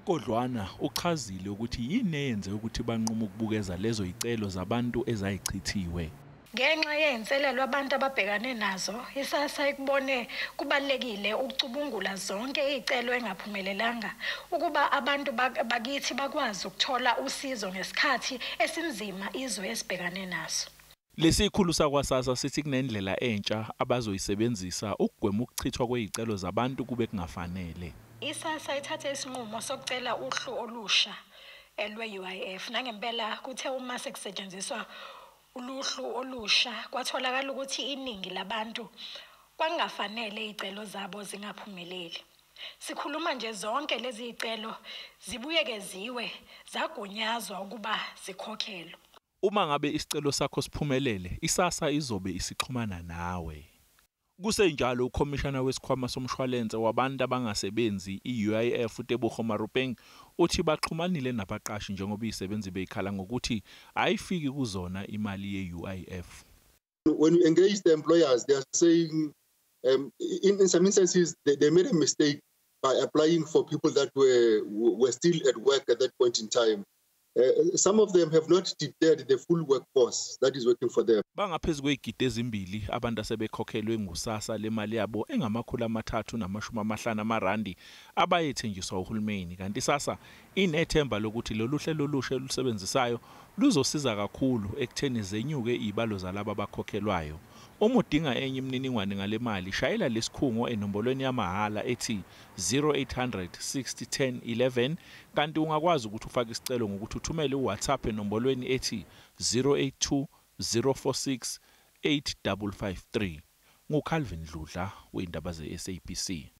Kodwana uchazile ukuthi yini eyenze ukuthi banquma ukubukeza lezo izicelo zabantu ezayichithiwe. Ngenxa yezinselelo abantu ababhekane nazo, iSASSA ikubone kubalekile ukucubungula zonke izicelo engaphumelelanga ukuba abantu bakithi bakwazi ukuthola usizo ngesikhathi esinzima izwe esibhekane naso. Lesikhulu sakwaSASSA sithi kunendlela entsha abazoyisebenzisa ukugwema ukuchithwa kwezicelo zabantu kube kungafanele. iSASSA ithathe isinqumo sokucela uhlu olusha lwe-UIF nangempela kuthe uma sekusetshenziswa uluhlu olusha kwatholakala ukuthi iningi labantu kwangafanele izicelo zabo zingaphumeleli. Sikhuluma nje zonke lezi zicelo zibuyekeziwe zagunyazwa ukuba zikhokhelwe. Uma ngabe isicelo sakho siphumelele, iSASSA izobe isixhumana nawe. Kusenjalo ukhomishana wesikhwama somshwalense wabantu abangasebenzi i-UIF uTebogo Marupeng uthi baxhumanile nabaqashi njengoba izisebenzi bezikhala ngokuthi ayifiki kuzona imali ye-UIF. When we engage the employers, they are saying in some instances they made a mistake by applying for people that were still at work at that point in time. Some of them have not declared the full workforce that is working for them. Bangaphezulu kwezigidi ezimbili abantu asebekhokhelwe nguSASSA lemali yabo engamakhulu amathathu namashumi amahlanu amarandi abayethenjiswa uHulumeni. Kanti iSASSA inethemba lokuthi lolu hlelo olusha olusebenzisayo luzosiza kakhulu ekutheni zenyuke izibalo zalabo abakhokhelwayo. Uma udinga enye imininingwane ngale mali, shayela lesikhungo enombolweni yamahala ethi 0800 60 10 11 kanti ungakwazi ukuthi ufake isicelo ngokuthi uthumele uWhatsApp enombolweni ethi 082 046 8553. nguCalvin Dludla weindaba zeSABC.